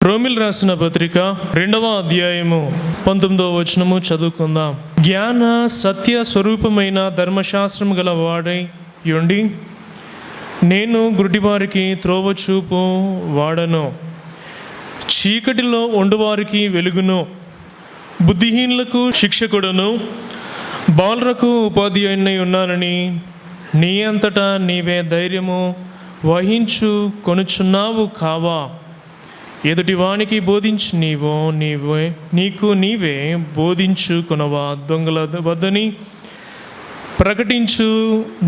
రోమిల్ రాసిన పత్రిక 2వ అధ్యాయము 19వ వచనము చదువుకుందాం. జ్ఞాన సత్య స్వరూపమైన ధర్మశాస్త్రం గల వాడై యుండి నేను గుడ్డివారికి త్రోవ చూపు వాడను, చీకటిలో ఉండువారికి వెలుగును, బుద్ధిహీనులకు శిక్షకుడను, బాలురకు ఉపాధ్యాయునై ఉన్నానని నీ అంతటా నీవే ధైర్యము వహించు కొనుచున్నావు కావా? ఎదుటివానికి బోధించు నీకు నీవే బోధించుకొనవా? దొంగల వద్దని ప్రకటించు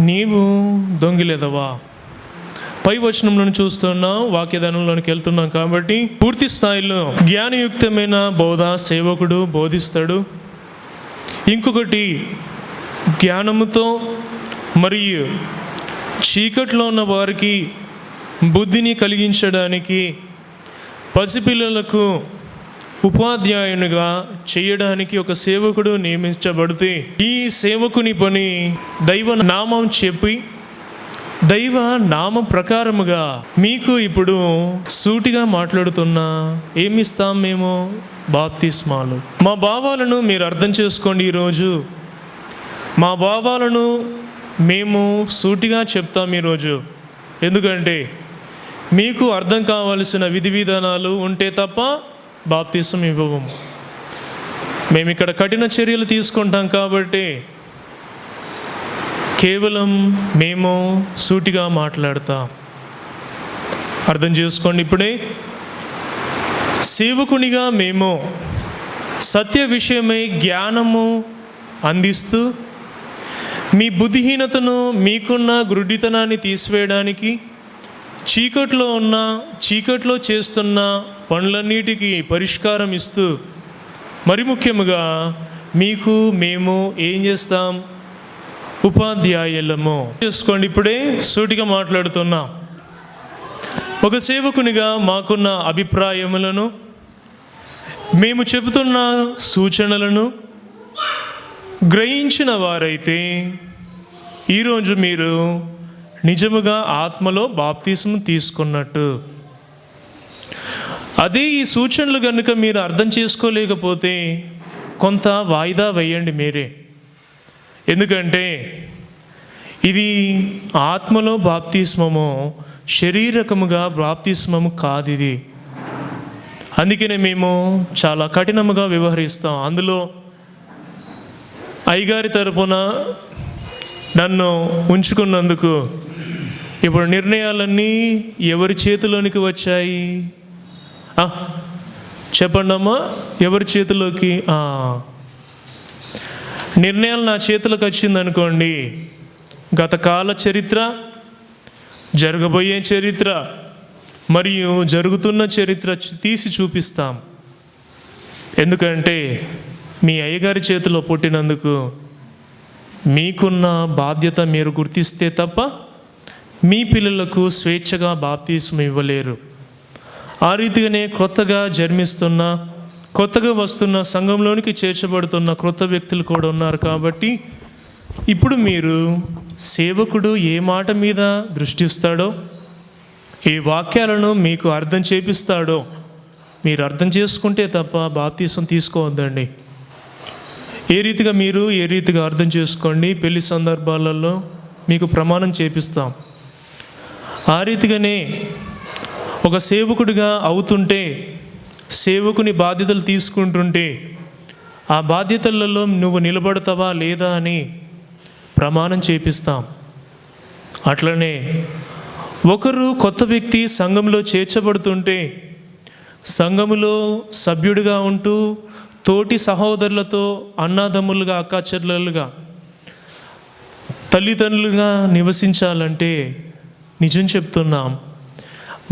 నీవు దొంగిలెదవా? పై వచనంలో చూస్తున్నాం, వాక్యదానంలోనికి వెళ్తున్నాం కాబట్టి పూర్తి స్థాయిలో జ్ఞానయుక్తమైన బోధ సేవకుడు బోధిస్తాడు. ఇంకొకటి జ్ఞానముతో మరియు చీకట్లో ఉన్న వారికి బుద్ధిని కలిగించడానికి పసిపిల్లలకు ఉపాధ్యాయునిగా చేయడానికి ఒక సేవకుడు నియమించబడితే ఈ సేవకుని పని దైవ నామం చెప్పి దైవ నామం ప్రకారముగా మీకు ఇప్పుడు సూటిగా మాట్లాడుతున్నా ఏమిస్తాం మేము? బాప్తిస్మాలు. మా భావాలను మీరు అర్థం చేసుకోండి. ఈరోజు మా భావాలను మేము సూటిగా చెప్తాం ఈరోజు. ఎందుకంటే మీకు అర్థం కావలసిన విధి విధానాలు ఉంటే తప్ప బాప్తిసం ఇవ్వము. మేము ఇక్కడ కఠిన చర్యలు తీసుకుంటాం కాబట్టి కేవలం మేము సూటిగా మాట్లాడతాం. అర్థం చేసుకోండి. ఇప్పుడే సేవకునిగా మేము సత్య విషయమై జ్ఞానము అందిస్తూ మీ బుద్ధిహీనతను, మీకున్న గురుడితనాన్ని తీసివేయడానికి, చీకట్లో చేస్తున్న పనులన్నిటికీ పరిష్కారం ఇస్తూ, మరి ముఖ్యముగా మీకు మేము ఏం చేస్తాం? ఉపాధ్యాయులము చేసుకోండి. ఇప్పుడే సూటిగా మాట్లాడుతున్నాం. ఒక సేవకునిగా మాకున్న అభిప్రాయములను, మేము చెబుతున్న సూచనలను గ్రహించిన వారైతే ఈరోజు మీరు నిజముగా ఆత్మలో బాప్తిస్మం తీసుకున్నట్టు. అదే ఈ సూచనలు కనుక మీరు అర్థం చేసుకోలేకపోతే కొంత వాయిదా వేయండి మీరే. ఎందుకంటే ఇది ఆత్మలో బాప్తిస్మము, శరీరకముగా బాప్తిస్మము కాదు ఇది. అందుకనే మేము చాలా కఠినముగా వ్యవహరిస్తాం. అందులో అయ్యగారి తరపున నన్ను ఉంచుకున్నందుకు ఇప్పుడు నిర్ణయాలన్నీ ఎవరి చేతిలోనికి వచ్చాయి? చెప్పండి అమ్మా, ఎవరి చేతిలోకి? నిర్ణయాలు నా చేతిలోకి వచ్చిందనుకోండి, గతకాల చరిత్ర, జరగబోయే చరిత్ర మరియు జరుగుతున్న చరిత్ర తీసి చూపిస్తాం. ఎందుకంటే మీ అయ్యగారి చేతిలో పుట్టినందుకు మీకున్న బాధ్యత మీరు గుర్తిస్తే తప్ప మీ పిల్లలకు స్వేచ్ఛగా బాప్తిస్మం ఇవ్వలేరు. ఆ రీతిగానే కొత్తగా జన్మిస్తున్న, కొత్తగా వస్తున్న, సంఘంలోనికి చేర్చబడుతున్న క్రొత్త వ్యక్తులు కూడా ఉన్నారు. కాబట్టి ఇప్పుడు మీరు సేవకుడు ఏ మాట మీద దృష్టిస్తాడో, ఏ వాక్యాలను మీకు అర్థం చేపిస్తాడో మీరు అర్థం చేసుకుంటే తప్ప బాప్తిస్మం తీసుకోవద్దండి. ఏ రీతిగా అర్థం చేసుకోండి. పెళ్లి సందర్భాలలో మీకు ప్రమాణం చేపిస్తాం. ఆ రీతిగానే ఒక సేవకుడిగా అవుతుంటే, సేవకుని బాధ్యతలు తీసుకుంటుంటే ఆ బాధ్యతలలో నువ్వు నిలబడతావా లేదా అని ప్రమాణం చేపిస్తాం. అట్లనే ఒకరు కొత్త వ్యక్తి సంఘంలో చేర్చబడుతుంటే సంఘములో సభ్యుడిగా ఉంటూ తోటి సహోదరులతో అన్నాదమ్ములుగా, అక్కాచెల్లెలుగా, తల్లిదండ్రులుగా నివసించాలంటే నిజం చెప్తున్నాం,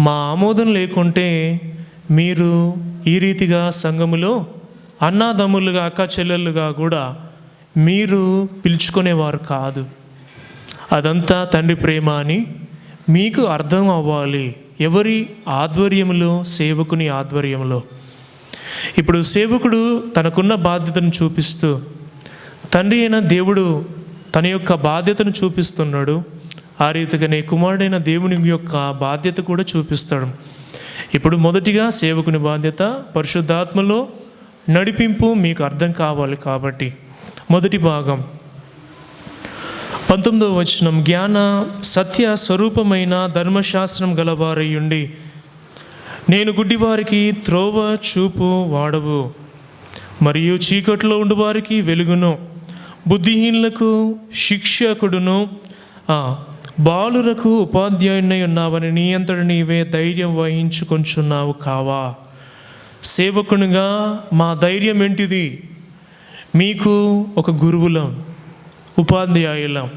మా ఆమోదం లేకుంటే మీరు ఈ రీతిగా సంఘములో అన్నాదమ్ములుగా, అక్కాచెల్లెలుగా కూడా మీరు పిలుచుకునేవారు కాదు. అదంతా తండ్రి ప్రేమ అని మీకు అర్థం అవ్వాలి. ఎవరి ఆధ్వర్యంలో? సేవకుని ఆధ్వర్యంలో. ఇప్పుడు సేవకుడు తనకున్న బాధ్యతను చూపిస్తూ, తండ్రి అయిన దేవుడు తన యొక్క బాధ్యతను చూపిస్తున్నాడు. ఆ రీతిగానే కుమారుడైన దేవుని యొక్క బాధ్యత కూడా చూపిస్తాడు. ఇప్పుడు మొదటిగా సేవకుని బాధ్యత, పరిశుద్ధాత్మలో నడిపింపు మీకు అర్థం కావాలి. కాబట్టి మొదటి భాగం 19వ వచనం, జ్ఞాన సత్య స్వరూపమైన ధర్మశాస్త్రం గలవారయ్యుండి నేను గుడ్డివారికి త్రోవ చూపు వాడవు, మరియు చీకట్లో ఉండువారికి వెలుగును, బుద్ధిహీనులకు శిక్షకుడును, బాలురకు ఉపాధ్యాయునై ఉన్నావని నీ అంతట నీవే ధైర్యం వహించుకొంచున్నావు కావా. సేవకునిగా మా ధైర్యం ఏంటిది? మీకు ఒక గురువులం, ఉపాధ్యాయులం,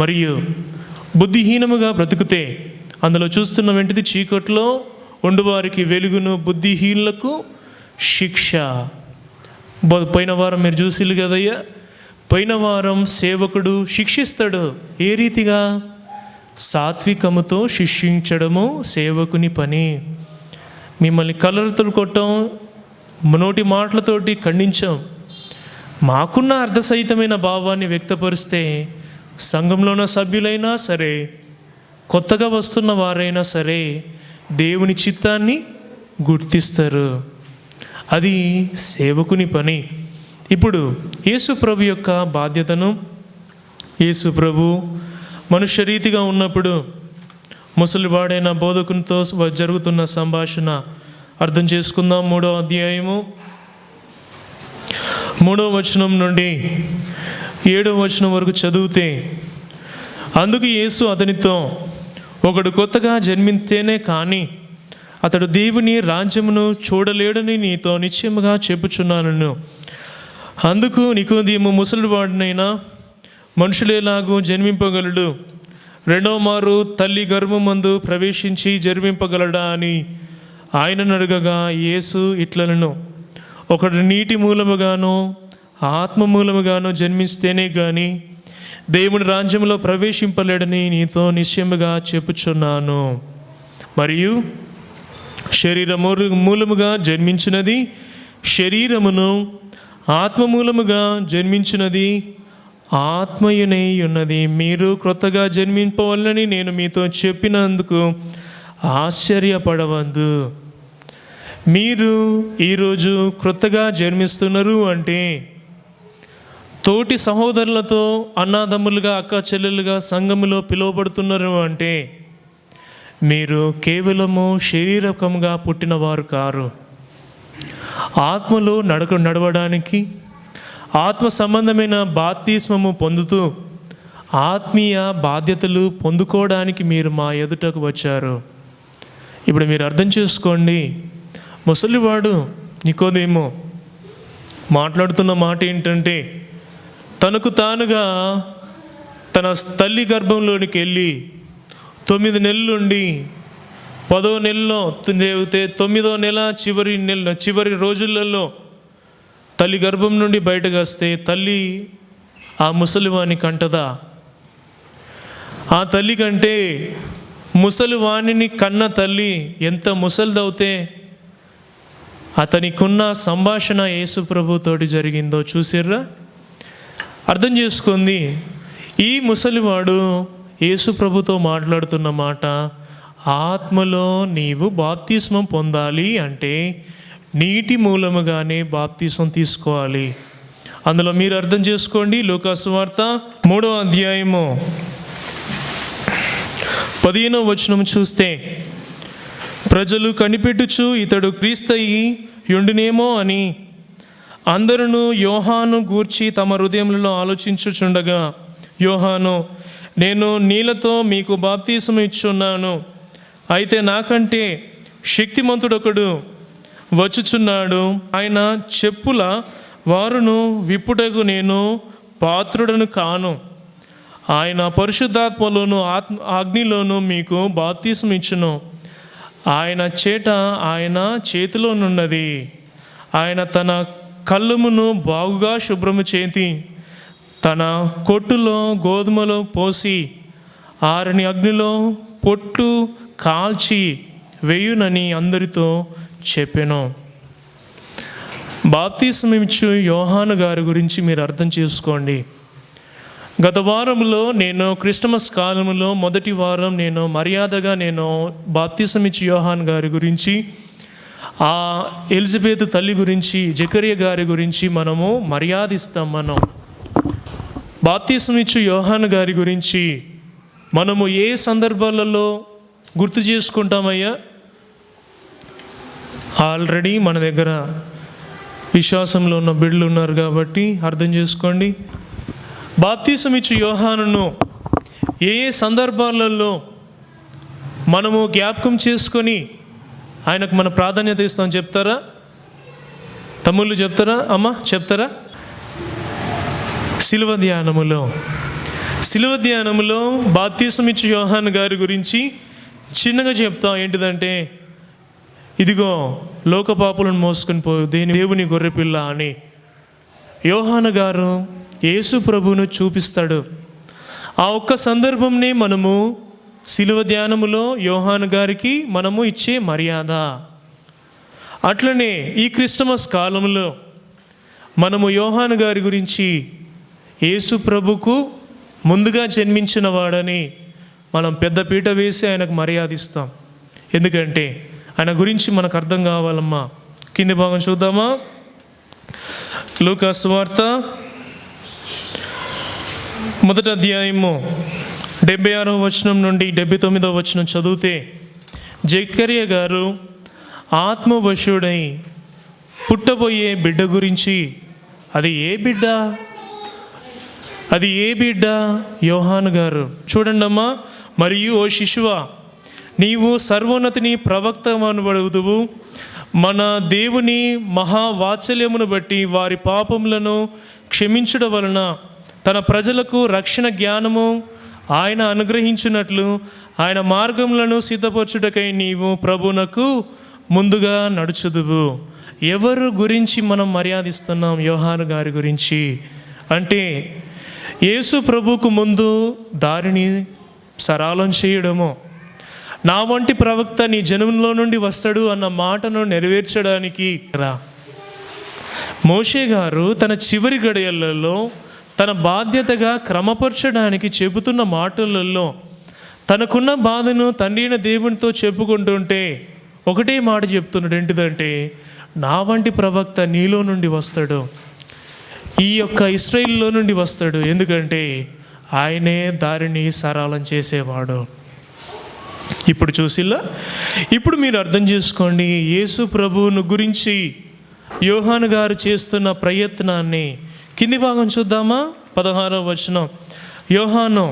మరియు బుద్ధిహీనముగా బ్రతుకుతే అందులో చూస్తున్న వెంటిది చీకట్లో ఉండువారికి వెలుగును, బుద్ధిహీనులకు శిక్ష. పోయిన వారం మీరు చూసిల్లు కదయ్యా, పోయిన వారం సేవకుడు శిక్షిస్తాడు. ఏ రీతిగా? సాత్వికముతో శిక్షించడము సేవకుని పని. మిమ్మల్ని కలర్తో కొట్టం, నోటి మాటలతోటి ఖండించాం. మాకున్న అర్ధసహితమైన భావాన్ని వ్యక్తపరిస్తే సంఘంలో ఉన్న సభ్యులైనా సరే, కొత్తగా వస్తున్న వారైనా సరే దేవుని చిత్తాన్ని గుర్తిస్తారు. అది సేవకుని పని. ఇప్పుడు యేసు ప్రభు యొక్క బాధ్యతను, యేసు ప్రభు మనుష్య రీతిగా ఉన్నప్పుడు ముసలివాడైన బోధకునితో జరుగుతున్న సంభాషణ అర్థం చేసుకుందాం. 3వ అధ్యాయము 3వ వచనం నుండి 7వ వచనం వరకు చదివితే, అందుకు యేసు అతనితో, ఒకడు కొత్తగా జన్మించేనే కానీ అతడు దేవుని రాజ్యమును చూడలేడని నీతో నిశ్చయముగా చెప్పుచున్నాను. అందుకు నికోదేము, ముసలివాడినైనా మనుషులేలాగూ జన్మింపగలడు? రెండవ మారు తల్లి గర్భమందు ప్రవేశించి జన్మింపగలడా అని ఆయనను అడగగా, యేసు ఇట్లనెను, ఒకడు నీటి మూలముగానో ఆత్మ మూలముగానో జన్మిస్తేనే కానీ దేవుని రాజ్యంలో ప్రవేశింపలేడని నీతో నిశ్చయముగా చెప్పుచున్నాను. మరియు శరీరము మూలముగా జన్మించినది శరీరమును, ఆత్మ మూలముగా జన్మించినది ఆత్మయునై ఉన్నది. మీరు క్రొత్తగా జన్మింపవలనని నేను మీతో చెప్పినందుకు ఆశ్చర్యపడవద్దు. మీరు ఈరోజు క్రొత్తగా జన్మిస్తున్నారు అంటే, తోటి సహోదరులతో అన్నాదమ్ములుగా, అక్క చెల్లెలుగా సంఘములో పిలువబడుతున్నారు అంటే, మీరు కేవలము శారీరకంగా పుట్టినవారు కారు. ఆత్మలో నడవడానికి, ఆత్మ సంబంధమైన బాప్తిస్మము పొందుతూ ఆత్మీయ బాధ్యతలు పొందుకోవడానికి మీరు మా ఎదుటకు వచ్చారు. ఇప్పుడు మీరు అర్థం చేసుకోండి, ముసలివాడు నికోదేము మాట్లాడుతున్న మాట ఏంటంటే, తనకు తానుగా తన తల్లి గర్భంలోనికి వెళ్ళి 9 నెలలుండి 10వ నెలలో 9వ నెల చివరి రోజులలో తల్లి గర్భం నుండి బయటకు వస్తే తల్లి ఆ ముసలివాణ్ణి కంటదా? ఆ తల్లి కంటే ముసలివాణిని కన్న తల్లి ఎంత ముసలిదవుతే అతనికున్న సంభాషణ యేసు ప్రభుతోటి జరిగిందో చూసిర్రా? అర్థం చేసుకుంది. ఈ ముసలివాడు యేసు ప్రభుతో మాట్లాడుతున్న మాట, ఆత్మలో నీవు బాప్తిస్మం పొందాలి అంటే నీటి మూలముగానే బాప్తిస్మం తీసుకోవాలి. అందులో మీరు అర్థం చేసుకోండి. లూకా సువార్త 3వ అధ్యాయము 15వ వచనం చూస్తే, ప్రజలు కనిపెట్టుచు ఇతడు క్రీస్తయి యుండునేమో అని అందరూ యోహాను గూర్చి తమ హృదయములలో ఆలోచించుచుండగా, యోహాను, నేను నీళ్లతో మీకు బాప్తిస్మం ఇచ్చున్నాను, అయితే నాకంటే శక్తిమంతుడొకడు వచ్చుచున్నాడు, ఆయన చెప్పుల వారును విప్పుటకు నేను పాత్రుడను కాను, ఆయన పరిశుద్ధాత్మలోను అగ్నిలోను మీకు బాప్తిస్మం ఇచ్చును, ఆయన చేతిలోనున్నది, ఆయన తన కళ్ళమును బాగుగా శుభ్రము చేతి తన కొట్టులో గోధుమలో పోసి ఆరని అగ్నిలో పొట్టు కాల్చి వేయునని అందరితో చెప్పెను. బాప్తిస్మం ఇచ్చు యోహాను గారి గురించి మీరు అర్థం చేసుకోండి. గత వారంలో నేను క్రిస్టమస్ కాలంలో మొదటి వారం నేను మర్యాదగా బాప్తిసం ఇచ్చి యోహాన్ గారి గురించి, ఆ ఎలిజబెత్ తల్లి గురించి, జకరియా గారి గురించి మనము మర్యాదిస్తాం. మనం బాప్తిసం ఇచ్చి యోహాన్ గారి గురించి మనము ఏ సందర్భాలలో గుర్తు చేసుకుంటామయ్యా? ఆల్రెడీ మన దగ్గర విశ్వాసంలో ఉన్న బిడ్డలు ఉన్నారు కాబట్టి అర్థం చేసుకోండి. బాప్తిసం ఇచ్చి యోహానును ఏ సందర్భాలలో మనము జ్ఞాపకం చేసుకొని ఆయనకు మన ప్రాధాన్యత ఇస్తాం చెప్తారా? తమ్ముళ్ళు చెప్తారా? అమ్మ చెప్తారా? శిలువ ధ్యానములో బాప్తిసం ఇచ్చి యోహాన్ గారి గురించి చిన్నగా చెప్తాం. ఏంటిదంటే, ఇదిగో లోక పాపులను మోసుకొని పోయి దేవుని గొర్రెపిల్ల అని యోహాను గారు యేసు ప్రభువును చూపిస్తాడు. ఆ ఒక్క సందర్భంని మనము శిలువ ధ్యానములో యోహాను గారికి మనము ఇచ్చే మర్యాద. అట్లనే ఈ క్రిస్టమస్ కాలంలో మనము యోహాను గారి గురించి యేసు ప్రభుకు ముందుగా జన్మించిన వాడని మనం పెద్ద పీట వేసి ఆయనకు మర్యాదిస్తాం. ఎందుకంటే ఆయన గురించి మనకు అర్థం కావాలమ్మా. కింది భాగం చూద్దామా? లూకా సువార్త 1వ అధ్యాయము 76వ వచనం నుండి 79వ వచనం చదివితే, జకరియా గారు ఆత్మవశుడై పుట్టబోయే బిడ్డ గురించి, అది ఏ బిడ్డ? యోహాను గారు. చూడండి అమ్మా. మరియు ఓ శిశువా, నీవు సర్వోన్నతిని ప్రవక్త అనబడుదువు. మన దేవుని మహావాత్సల్యమును బట్టి వారి పాపములను క్షమించడం వలన తన ప్రజలకు రక్షణ జ్ఞానము ఆయన అనుగ్రహించినట్లు ఆయన మార్గములను సిద్ధపరచుటకై నీవు ప్రభునకు ముందుగా నడుచుదువు. ఎవరు గురించి మనం మర్యాదిస్తున్నాం? యోహాను గారి గురించి. అంటే యేసు ప్రభుకు ముందు దారిని సరళం చేయడము, నా వంటి ప్రవక్త నీ జనంలో నుండి వస్తాడు అన్న మాటను నెరవేర్చడానికి మోషే గారు తన చివరి గడియలలో తన బాధ్యతగా క్రమపరచడానికి చెబుతున్న మాటలలో తనకున్న బాధను తండ్రి దేవునితో చెప్పుకుంటుంటే ఒకటే మాట చెప్తున్నాడు. ఏంటిదంటే, నా వంటి ప్రవక్త నీలో నుండి వస్తాడు, ఈ యొక్క ఇశ్రాయేలులో నుండి వస్తాడు. ఎందుకంటే ఆయనే దారిని సరళం చేసేవాడు. ఇప్పుడు చూసిల్లా, ఇప్పుడు మీరు అర్థం చేసుకోండి. యేసు ప్రభువును గురించి యోహాను గారు చేస్తున్న ప్రయత్నాన్ని. కింది భాగం చూద్దామా? 16వ వచనం. యోహాను,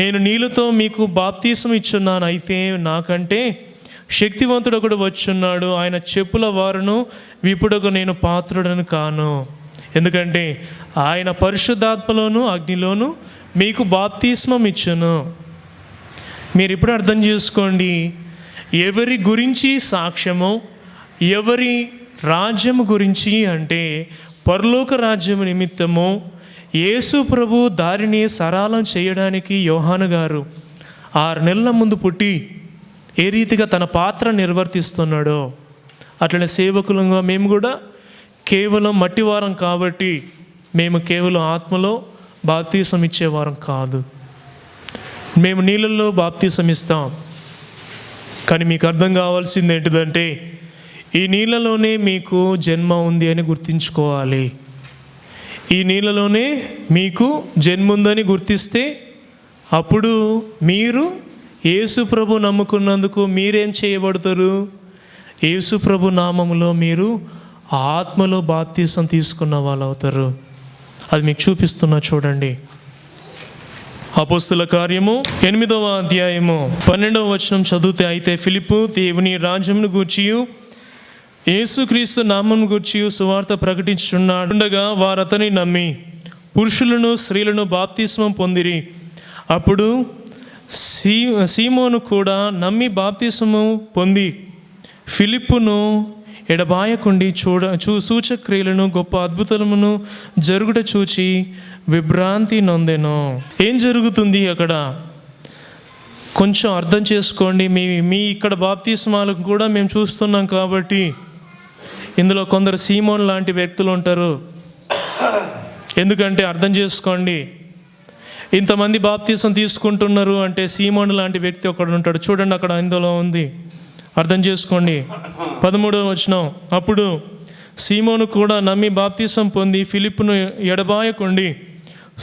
నేను నీళ్ళతో మీకు బాప్తీసం ఇచ్చున్నాను, అయితే నాకంటే శక్తివంతుడు ఒకడు వచ్చున్నాడు, ఆయన చెప్పుల వారును విప్పుడకు నేను పాత్రుడను కాను. ఎందుకంటే ఆయన పరిశుద్ధాత్మలోను అగ్నిలోను మీకు బాప్తిస్మం ఇచ్చును. మీరు ఇప్పుడు అర్థం చేసుకోండి, ఎవరి గురించి సాక్ష్యము, ఎవరి రాజ్యము గురించి అంటే పరలోక రాజ్యము నిమిత్తము యేసు ప్రభు దారిని సరళం చేయడానికి యోహాను గారు 6 నెలల ముందు పుట్టి ఏ రీతిగా తన పాత్ర నిర్వర్తిస్తున్నాడో, అట్లనే సేవకులంగా మేము కూడా కేవలం మట్టివారం కాబట్టి మేము కేవలం ఆత్మలో బాప్తీసం ఇచ్చేవారం కాదు. మేము నీళ్ళల్లో బాప్తీసం ఇస్తాం, కానీ మీకు అర్థం కావాల్సింది ఏంటిదంటే, ఈ నీళ్ళలోనే మీకు జన్మ ఉంది అని గుర్తించుకోవాలి. ఈ నీళ్ళలోనే మీకు జన్మ ఉందని గుర్తిస్తే అప్పుడు మీరు యేసు ప్రభు నమ్ముకున్నందుకు మీరేం చేయబడతారు? యేసు ప్రభు నామములో మీరు ఆత్మలో బాప్తీసం తీసుకున్న వాళ్ళు అవుతారు. అది మీకు చూపిస్తున్నా చూడండి. అపోస్తుల కార్యము 8వ అధ్యాయము 12వ వచనం చదివితే, అయితే ఫిలిప్పు దేవుని రాజ్యమును గూర్చియు యేసుక్రీస్తు నామమును గూర్చియు సువార్త ప్రకటించుచుండగా వారు అతని నమ్మి పురుషులను స్త్రీలను బాప్తిస్మం పొందిరి. అప్పుడు సీమోను కూడా నమ్మి బాప్తిస్మము పొంది ఫిలిప్పును ఎడబాయకుండి సూచక్రియలను గొప్ప అద్భుతమును జరుగుట చూచి విభ్రాంతి నొందెను. ఏం జరుగుతుంది అక్కడ? కొంచెం అర్థం చేసుకోండి. మీ ఇక్కడ బాప్తిస్మాలకు కూడా మేము చూస్తున్నాం కాబట్టి ఇందులో కొందరు సీమోన్ లాంటి వ్యక్తులు ఉంటారు. ఎందుకంటే అర్థం చేసుకోండి, ఇంతమంది బాప్తీసం తీసుకుంటున్నారు అంటే సీమోను లాంటి వ్యక్తి ఒకడు ఉంటాడు. చూడండి అక్కడ ఇందులో ఉంది, అర్థం చేసుకోండి. 13వ వచనం, అప్పుడు సీమోను కూడా నమ్మి బాప్తీసం పొంది ఫిలిప్పును ఎడబాయకుండి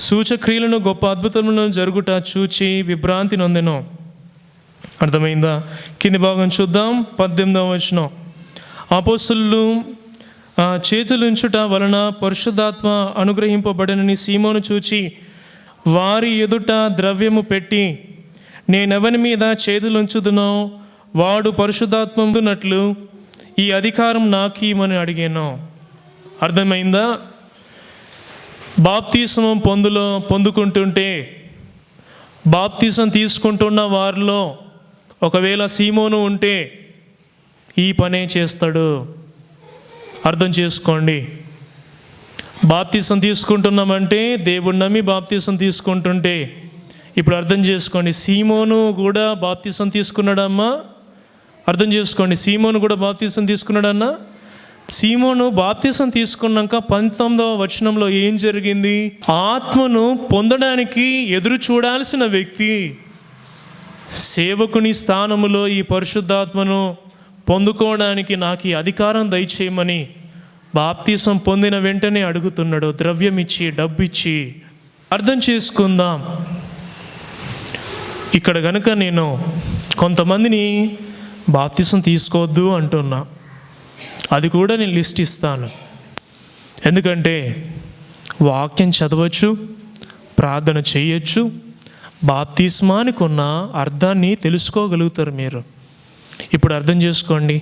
సూచక్రియలను గొప్ప అద్భుతములను జరుగుట చూచి విభ్రాంతి నొందెను. అర్థమైందా? కింది భాగం చూద్దాం. 18వ వచనం, అపోస్తలులు చేతులుంచుట వలన పరిశుద్ధాత్మ అనుగ్రహింపబడనని సీమోను చూచి వారి ఎదుట ద్రవ్యము పెట్టి నేనెవని మీద చేతులుంచుదునో వాడు పరిశుద్ధాత్మనట్లు ఈ అధికారం నాకీమని అడిగాను. అర్థమైందా? బాప్తీసం పొందుకుంటుంటే, బాప్తీసం తీసుకుంటున్న వారిలో ఒకవేళ సీమోను ఉంటే ఈ పనే చేస్తాడు. అర్థం చేసుకోండి. బాప్తీసం తీసుకుంటున్నామంటే దేవుడు నమ్మి బాప్తీసం తీసుకుంటుంటే, ఇప్పుడు అర్థం చేసుకోండి, సీమోను కూడా బాప్తీసం తీసుకున్నాడమ్మా. అర్థం చేసుకోండి, సీమోను కూడా బాప్తీసం తీసుకున్నాడన్నా. సీమోను బాప్తీసం తీసుకున్నాక 19వ వచనంలో ఏం జరిగింది? ఆత్మను పొందడానికి ఎదురు చూడాల్సిన వ్యక్తి సేవకుని స్థానములో ఈ పరిశుద్ధాత్మను పొందుకోవడానికి నాకు ఈ అధికారం దయచేయమని బాప్తీసం పొందిన వెంటనే అడుగుతున్నాడు, ద్రవ్యం ఇచ్చి, డబ్బు ఇచ్చి. అర్థం చేసుకుందాం. ఇక్కడ గనుక నేను కొంతమందిని బాప్తీసం తీసుకోవద్దు అంటున్నా, అది కూడా నేను లిస్ట్ ఇస్తాను. ఎందుకంటే వాక్యం చదవచ్చు, ప్రార్థన చేయొచ్చు, బాప్తిస్మానికి ఉన్న అర్థాన్ని తెలుసుకోగలుగుతారు మీరు. ఇప్పుడు అర్థం చేసుకోండి,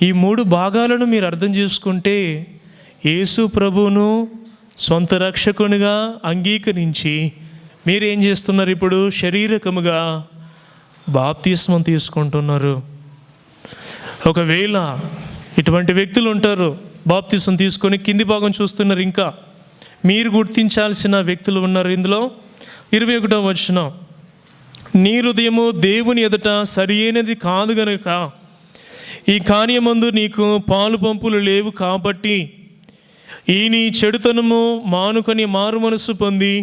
ఈ 3 భాగాలను మీరు అర్థం చేసుకుంటే యేసు ప్రభువును సొంత రక్షకునిగా అంగీకరించి మీరేం చేస్తున్నారు? ఇప్పుడు శారీరకముగా బాప్తిస్మం తీసుకుంటున్నారు. ఒకవేళ ఇటువంటి వ్యక్తులు ఉంటారు, బాప్తిస్మం తీసుకొని కింది భాగం చూస్తున్నారు. ఇంకా మీరు గుర్తించాల్సిన వ్యక్తులు ఉన్నారు ఇందులో. 21వ వచనం, నీ హృదయము దేవుని ఎదుట సరి అయినది కాదు గనుక ఈ కార్యమందు నీకు పాలు పంపులు లేవు కాబట్టి ఈ నీ చెడుతనము మానుకొని మారు మనసు పొంది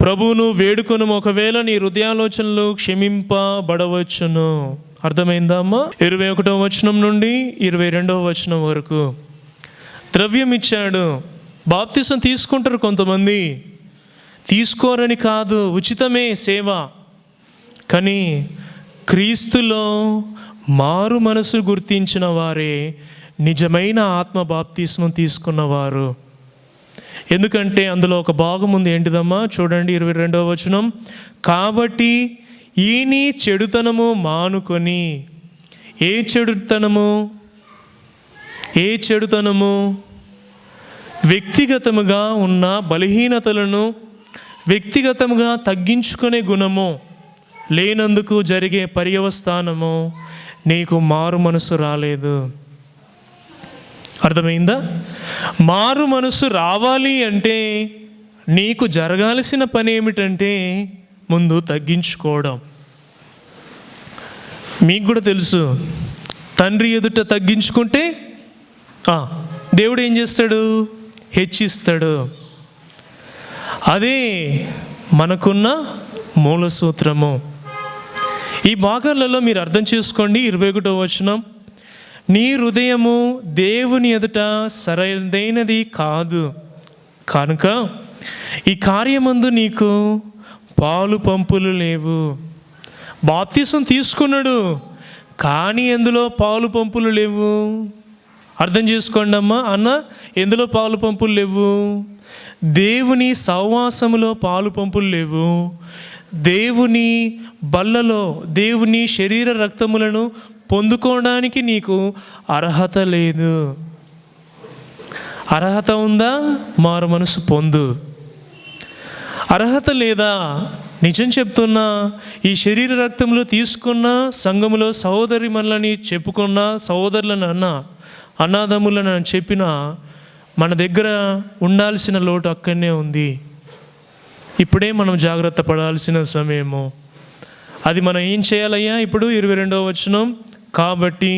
ప్రభువును వేడుకొను, ఒకవేళ నీ హృదయాలోచనలు క్షమింపబడవచ్చును. అర్థమైందా అమ్మా? 21వ వచనం నుండి 22వ వచనం వరకు ద్రవ్యం ఇచ్చాడు. బాప్తిసం తీసుకుంటారు కొంతమంది, తీసుకోరని కాదు, ఉచితమే సేవ. కానీ క్రీస్తులో మారు మనసు గుర్తించిన వారే నిజమైన ఆత్మ బాప్తిస్మం తీసుకున్నవారు. ఎందుకంటే అందులో ఒక భాగం ఉంది, ఏంటిదమ్మా? చూడండి 22వ వచనం, కాబట్టి ఈ నీ చెడుతనము మానుకొని. ఏ చెడుతనము? ఏ చెడుతనము? వ్యక్తిగతముగా ఉన్న బలహీనతలను వ్యక్తిగతముగా తగ్గించుకునే గుణము లేనందుకు జరిగే పర్యవస్థానము నీకు మారు మనసు రాలేదు. అర్థమైందా? మారు మనసు రావాలి అంటే నీకు జరగాల్సిన పని ఏమిటంటే ముందు తగ్గించుకోవడం. మీకు కూడా తెలుసు, తండ్రి ఎదుట తగ్గించుకుంటే దేవుడు ఏం చేస్తాడు? హెచ్చిస్తాడు. అదే మనకున్న మూల సూత్రము. ఈ భాగాలలో మీరు అర్థం చేసుకోండి. 21వ వచనం, నీ హృదయము దేవుని ఎదుట సరైనది కాదు కనుక ఈ కార్యమందు నీకు పాలు పంపులు లేవు. బాప్తిసం తీసుకున్నాడు కానీ ఎందులో పాలు పంపులు లేవు. అర్థం చేసుకోండి అమ్మా. అన్న, ఎందులో పాలు పంపులు లేవు? దేవుని సహవాసములో పాలు పంపులు లేవు. దేవుని బల్లలో దేవుని శరీర రక్తములను పొందుకోవడానికి నీకు అర్హత లేదు. అర్హత ఉందా? మారు మనసు పొందు. అర్హత లేదా? నిజం చెప్తున్నా, ఈ శరీర రక్తంలో తీసుకున్న సంఘములో సహోదరి మనలని చెప్పుకున్న సహోదరులను అనాథములను చెప్పిన మన దగ్గర ఉండాల్సిన లోటు అక్కడనే ఉంది. ఇప్పుడే మనం జాగ్రత్త పడాల్సిన సమయము. అది మనం ఏం చేయాలయ్యా? ఇప్పుడు 22వ వచనం, కాబట్టి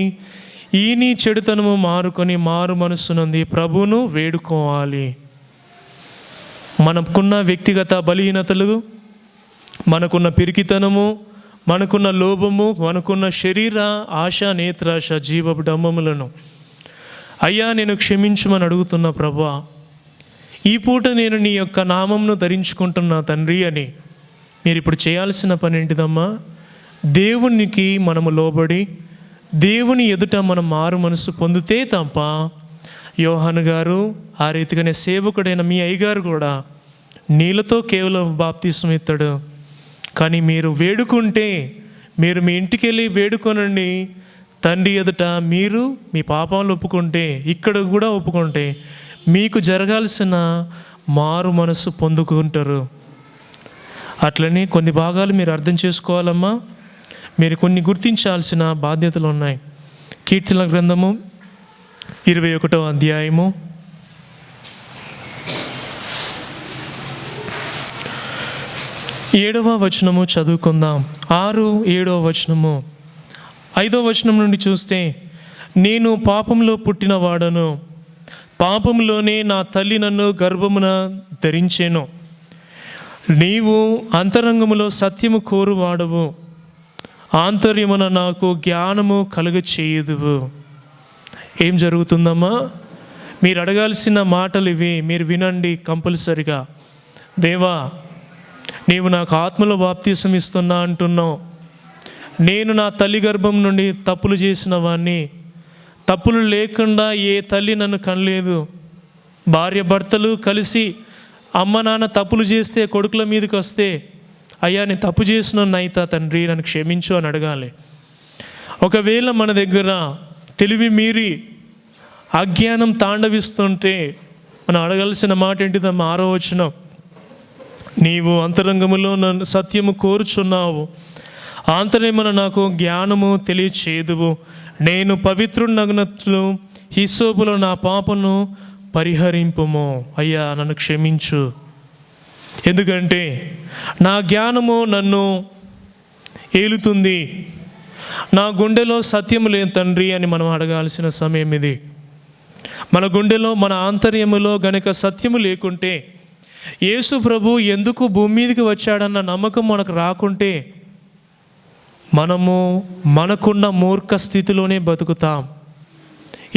ఈ నీ చెడుతనము మారుకొని మారు మనస్సునుంది ప్రభువును వేడుకోవాలి. మనకున్న వ్యక్తిగత బలహీనతలు, మనకున్న పిరికితనము, మనకున్న లోభము, మనకున్న శరీర ఆశ, నేత్రాశ, జీవపు డంబములను అయ్యా నేను క్షమించమని అడుగుతున్నా ప్రభువా. ఈ పూట నేను నీ యొక్క నామంను ధరించుకుంటున్నా తండ్రి అని. మీరు ఇప్పుడు చేయాల్సిన పని ఏంటిదమ్మా? దేవునికి మనము లోబడి దేవుని ఎదుట మనం మారు మనసు పొందితే తప్ప, యోహాను గారు ఆ రీతిగానే సేవకుడైన మీ అయ్యగారు కూడా నీళ్ళతో కేవలం బాప్తిస్మం ఇస్తాడు. కానీ మీరు వేడుకుంటే, మీరు మీ ఇంటికి వెళ్ళి వేడుకొనండి తండ్రి ఎదుట, మీరు మీ పాపాలు ఒప్పుకుంటే, ఇక్కడ కూడా ఒప్పుకుంటే మీకు జరగాల్సిన మారు మనసు పొందుకుంటారు. అట్లనే కొన్ని భాగాలు మీరు అర్థం చేసుకోవాలమ్మా. మీరు కొన్ని గుర్తించాల్సిన బాధ్యతలు ఉన్నాయి. కీర్తనల గ్రంథము 21వ అధ్యాయము 7వ వచనము చదువుకుందాం. 6, 7వ వచనము. 5వ వచనం నుండి చూస్తే, నేను పాపంలో పుట్టినవాడను, పాపంలోనే నా తల్లి నన్ను గర్భమున ధరించెను. నీవు అంతరంగములో సత్యము కోరువాడవు, ఆంతర్యమున నాకు జ్ఞానము కలుగచేయుదువు. ఏం జరుగుతుందమ్మా? మీరు అడగాల్సిన మాటలు ఇవి. మీరు వినండి కంపల్సరిగా. దేవా, నీవు నాకు ఆత్మలో బాప్తీసం ఇస్తున్నా అంటున్నావు. నేను నా తల్లి గర్భం నుండి తప్పులు చేసిన వాడిని. తప్పులు లేకుండా ఏ తల్లి నన్ను కనలేదు. భార్య భర్తలు కలిసి అమ్మ నాన్న తప్పులు చేస్తే కొడుకుల మీదకి వస్తే, అయ్యా నేను తప్పు చేసిన నైతా తండ్రి నన్ను క్షమించు అని అడగాలి. ఒకవేళ మన దగ్గర తెలివి మీరి అజ్ఞానం తాండవిస్తుంటే మనం అడగాల్సిన మాట ఏంటిదమ్మా? 6వ వచనం. నీవు అంతరంగములో నన్ను సత్యము కోరుచున్నావు, ఆంతర్యమున నాకు జ్ఞానము తెలియచేదువు. నేను పవిత్రునగునట్లు హిస్సోపులో నా పాపను పరిహరింపుము. అయ్యా నన్ను క్షమించు, ఎందుకంటే నా జ్ఞానము నన్ను ఏలుతుంది, నా గుండెలో సత్యము లేదు తండ్రి అని మనం అడగాల్సిన సమయం ఇది. మన గుండెలో, మన ఆంతర్యములో గనుక సత్యము లేకుంటే, యేసు ప్రభు ఎందుకు భూమి మీదకి వచ్చాడన్న నమ్మకం మనకు రాకుంటే, మనము మనకున్న మూర్ఖ స్థితిలోనే బతుకుతాం.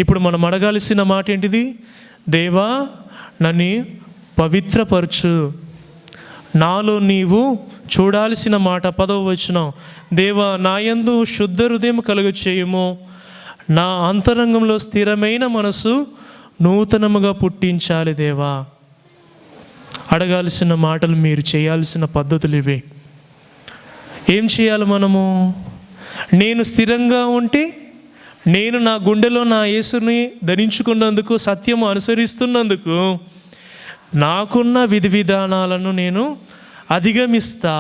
ఇప్పుడు మనం అడగాల్సిన మాట ఏంటిది? దేవా నన్ను పవిత్రపరచు, నాలో నీవు చూడాల్సిన మాట 10వ వచనం. దేవా నాయందు శుద్ధ హృదయం కలుగచేయుము, నా అంతరంగంలో స్థిరమైన మనసు నూతనముగా పుట్టించాలి. దేవా, అడగాల్సిన మాటలు, మీరు చేయాల్సిన పద్ధతులు ఇవే. ఏం చేయాలి మనము? నేను స్థిరంగా ఉంటే, నేను నా గుండెలో నా యేసుని ధరించుకున్నందుకు, సత్యము అనుసరిస్తున్నందుకు నాకున్న విధి విధానాలను నేను అధిగమిస్తా.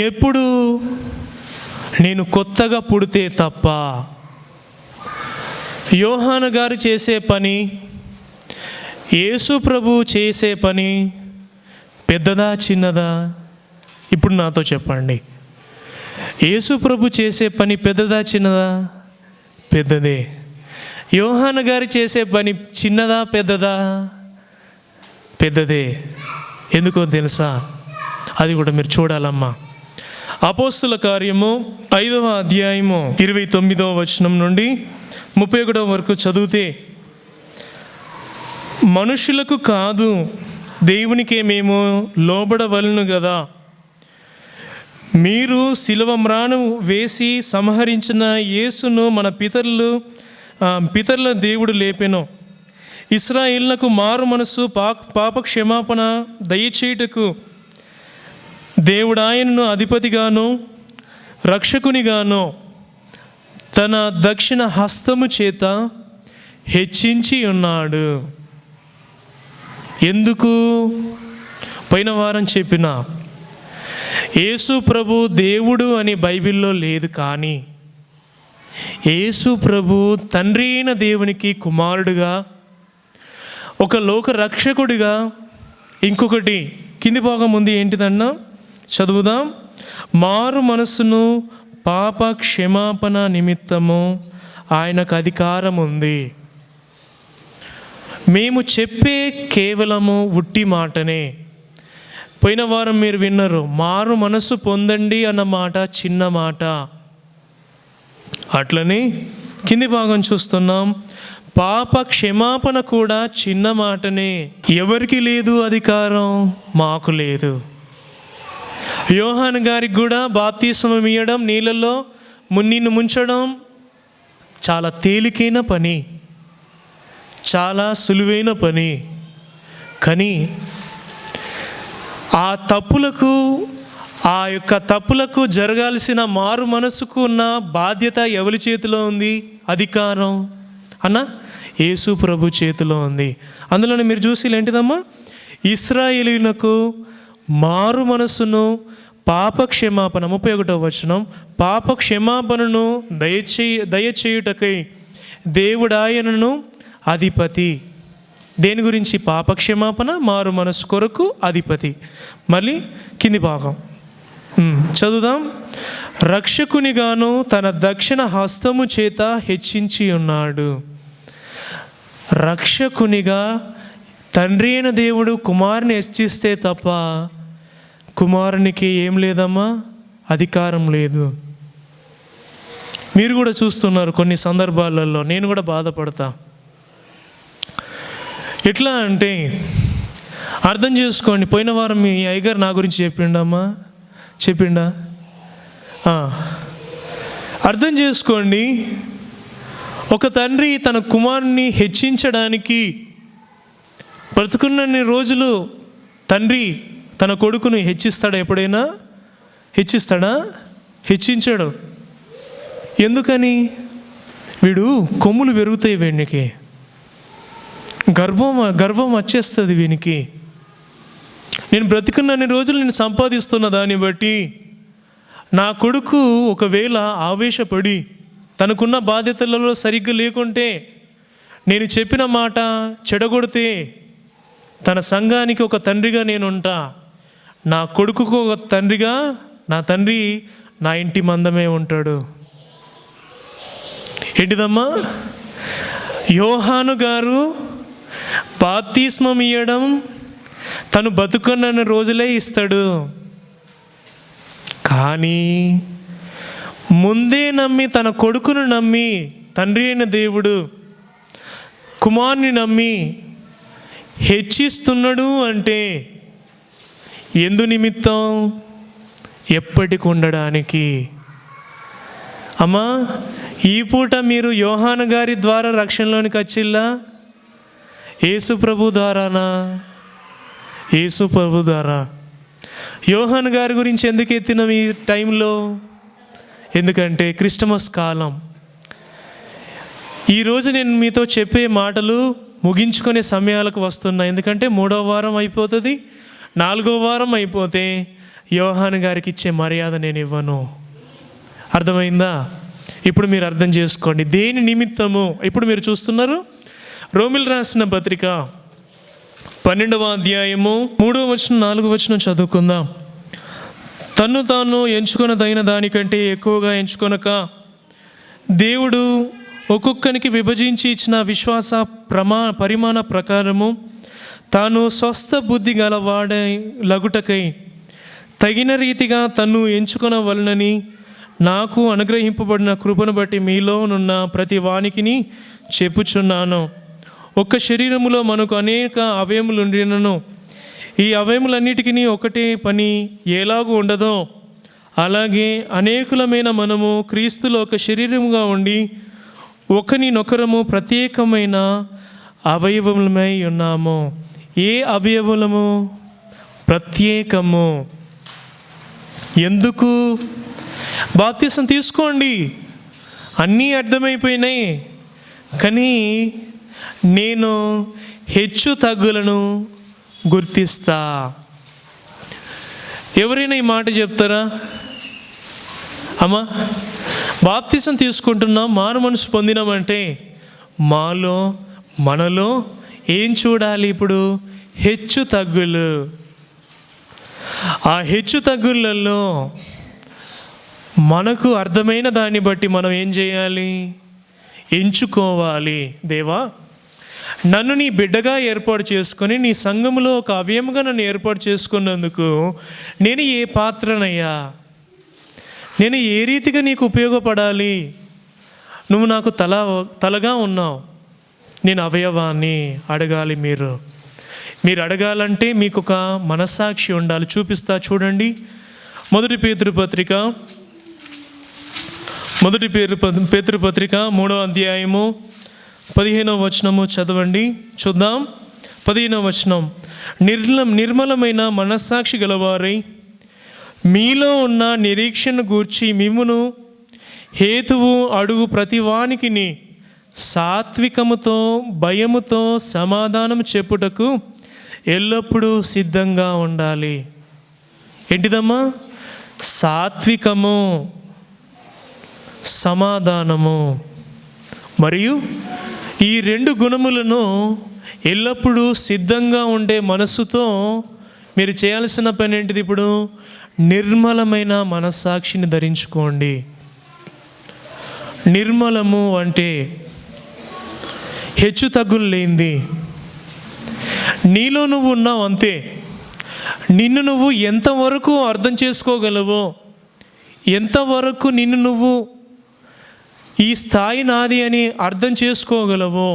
ఎప్పుడు? నేను కొత్తగా పుడితే తప్ప. యోహాను గారు చేసే పని, యేసు ప్రభు చేసే పని పెద్దదా చిన్నదా? ఇప్పుడు నాతో చెప్పండి. యేసు ప్రభు చేసే పని పెద్దదా చిన్నదా? పెద్దదే. యోహాను గారు చేసే పని చిన్నదా పెద్దదా? పెద్దదే. ఎందుకో తెలుసా? అది కూడా మీరు చూడాలమ్మా. అపోస్తుల కార్యము 5వ అధ్యాయము 29వ వచనం నుండి 31వ వరకు చదివితే, మనుషులకు కాదు దేవునికే మేము లోబడవలను కదా. మీరు శిలువ మ్రాను వేసి సంహరించిన యేసును మన పితరుల దేవుడు లేపెను. ఇశ్రాయేలునకు మారు మనసు పాప క్షమాపణ దయచేయుటకు దేవుడు ఆయనను అధిపతిగాను రక్షకునిగాను తన దక్షిణ హస్తము చేత హెచ్చించి ఉన్నాడు. ఎందుకు? పోయిన వారం చెప్పిన, యేసు ప్రభు దేవుడు అని బైబిల్లో లేదు, కానీ యేసు ప్రభు తండ్రి అయిన దేవునికి కుమారుడుగా, ఒక లోక రక్షకుడిగా. ఇంకొకటి కింది భాగం ఉంది, ఏంటిదన్నా చదువుదాం. మారు మనస్సును పాప క్షమాపణ నిమిత్తము ఆయనకు అధికారం ఉంది. మేము చెప్పే కేవలము ఉట్టి మాటనే. పోయిన వారం మీరు విన్నారు, మారు మనసు పొందండి అన్న మాట చిన్న మాట. అట్లనే కింది భాగం చూస్తున్నాం, పాప క్షమాపణ కూడా చిన్న మాటనే. ఎవరికి లేదు అధికారం? మాకు లేదు. యోహాను గారికి కూడా బాప్తిస్మం ఇవ్వడం, నీళ్ళల్లో నిన్ను ముంచడం చాలా తేలికైన పని, చాలా సులువైన పని. కానీ ఆ తప్పులకు జరగాల్సిన మారు మనసుకు ఉన్న బాధ్యత ఎవరి చేతిలో ఉంది? అధికారం అన్న యేసు ప్రభు చేతిలో ఉంది. అందులోనే మీరు చూసి ఏంటిదమ్మా, ఇశ్రాయేలీయులకు మారు మనసును, పాప క్షమాపణ, 31వ వచనం, పాప క్షమాపణను దయచేయుటకై దేవుడాయనను అధిపతి. దేని గురించి? పాప క్షమాపణ, మారు మనసు కొరకు అధిపతి. మళ్ళీ కింది భాగం చదువుదాం. రక్షకునిగాను తన దక్షిణ హస్తము చేత హెచ్చించి ఉన్నాడు. రక్షకునిగా తండ్రి అయిన దేవుడు కుమారుని హెచ్చిస్తే తప్ప కుమారునికి ఏం లేదమ్మా, అధికారం లేదు. మీరు కూడా చూస్తున్నారు కొన్ని సందర్భాలలో, నేను కూడా బాధపడతా. ఎట్లా అంటే అర్థం చేసుకోండి. పోయిన వారం మీ అయ్యగారు నా గురించి చెప్పిండా? అర్థం చేసుకోండి. ఒక తండ్రి తన కుమారుని హెచ్చించడానికి బ్రతుకున్నన్ని రోజులు తండ్రి తన కొడుకును హెచ్చిస్తాడా? ఎప్పుడైనా హెచ్చిస్తాడా? హెచ్చించాడు. ఎందుకని? వీడు కొమ్ములు పెరుగుతాయి, వీడికి గర్వం వచ్చేస్తుంది వీనికి. నేను బ్రతికున్నన్ని రోజులు నేను సంపాదిస్తున్న దాన్ని బట్టి నా కొడుకు ఒకవేళ ఆవేశపడి తనకున్న బాధ్యతలలో సరిగ్గా లేకుంటే, నేను చెప్పిన మాట చెడగొడితే, తన సంఘానికి ఒక తండ్రిగా నేను ఉంటా, నా కొడుకుకు ఒక తండ్రిగా నా తండ్రి నా ఇంటి మందమే ఉంటాడు. ఏంటిదమ్మా? యోహాను గారు బాప్తిస్మం ఇవ్వడం తను బతుకున్న రోజులే ఇస్తాడు. కానీ ముందే నమ్మి, తన కొడుకును నమ్మి, తండ్రి అయిన దేవుడు కుమారుని నమ్మి హెచ్చిస్తున్నాడు అంటే ఎందు నిమిత్తం? ఎప్పటికి ఉండడానికి. అమ్మా, ఈ పూట మీరు యోహాను గారి ద్వారా రక్షణలోనికి వచ్చిల్లా? యేసు ప్రభు ద్వారానా? యేసు ప్రభు ద్వారా. యోహాను గారి గురించి ఎందుకు ఎత్తినాం ఈ టైంలో? ఎందుకంటే క్రిస్టమస్ కాలం. ఈరోజు నేను మీతో చెప్పే మాటలు ముగించుకునే సమయాలకు వస్తున్నా. ఎందుకంటే 3వ వారం అయిపోతుంది, 4వ వారం అయిపోతే యోహాను గారికి ఇచ్చే మర్యాద నేను ఇవ్వను. అర్థమైందా? ఇప్పుడు మీరు అర్థం చేసుకోండి దేని నిమిత్తము. ఇప్పుడు మీరు చూస్తున్నారు, రోమిల్ రాసిన పత్రిక 12వ అధ్యాయము 3వ వచనం 4వ వచనం చదువుకుందాం. తన్ను తాను ఎంచుకొనదైన దానికంటే ఎక్కువగా ఎంచుకొనక దేవుడు ఒక్కొక్కనికి విభజించి ఇచ్చిన విశ్వాస పరిమాణ ప్రకారము తాను స్వస్థ బుద్ధి గలవాడై లగుటకై తగిన రీతిగా తన్ను ఎంచుకొనవలనని నాకు అనుగ్రహింపబడిన కృపను బట్టి మీలోనున్న ప్రతి వానికిని చెప్పుచున్నాను. ఒక్క శరీరములో మనకు అనేక అవయములు ఉండినను ఈ అవయములన్నిటికీ ఒకటే పని ఎలాగూ ఉండదో, అలాగే అనేకులమైన మనము క్రీస్తులో ఒక శరీరముగా ఉండి ఒకరినొకరము ప్రత్యేకమైన అవయవములమై ఉన్నాము. ఏ అవయవములము? ప్రత్యేకము. ఎందుకు? బాప్తిసం తీసుకోండి, అన్నీ అర్థమైపోయినాయి. కానీ నేను హెచ్చు తగ్గులను గుర్తిస్తా. ఎవరైనా ఈ మాట చెప్తారా? అమ్మా, బాప్తిసం తీసుకుంటున్నాం, మారు మనసు పొందినామంటే మనలో ఏం చూడాలి? ఇప్పుడు హెచ్చు తగ్గులు. ఆ హెచ్చు తగ్గులలో మనకు అర్థమైన దాన్ని బట్టి మనం ఏం చేయాలి? ఎంచుకోవాలి. దేవా, నన్ను నీ బిడ్డగా ఏర్పాటు చేసుకొని నీ సంఘములో ఒక అవయముగా నన్ను ఏర్పాటు చేసుకున్నందుకు నేను ఏ పాత్రనయ్యా, నేను ఏ రీతిగా నీకు ఉపయోగపడాలి? నువ్వు నాకు తలగా ఉన్నావు, నేను అవయవాన్ని అడగాలి. మీరు అడగాలంటే మీకు ఒక మనస్సాక్షి ఉండాలి. చూపిస్తా చూడండి. మొదటి పేతురుపత్రిక 3వ అధ్యాయము 15వ వచనము చదవండి, చూద్దాం. 15వ వచనం, నిర్మలమైన మనస్సాక్షి గలవారై మీలో ఉన్న నిరీక్షణ గూర్చి మిమ్మును హేతువు అడుగు ప్రతివానికిని సాత్వికముతో భయముతో సమాధానం చెప్పుటకు ఎల్లప్పుడూ సిద్ధంగా ఉండాలి. ఏంటిదమ్మా? సాత్వికము, సమాధానము మరియు ఈ 2 గుణములను ఎల్లప్పుడూ సిద్ధంగా ఉండే మనస్సుతో మీరు చేయాల్సిన పని ఏంటిది? ఇప్పుడు నిర్మలమైన మనస్సాక్షిని ధరించుకోండి. నిర్మలము అంటే హెచ్చు తగ్గులు లేనిది. నీలో నువ్వు ఉన్నావు అంతే. నిన్ను నువ్వు ఎంతవరకు అర్థం చేసుకోగలవో, ఎంతవరకు నిన్ను నువ్వు ఈ స్థాయి నాది అని అర్థం చేసుకోగలవో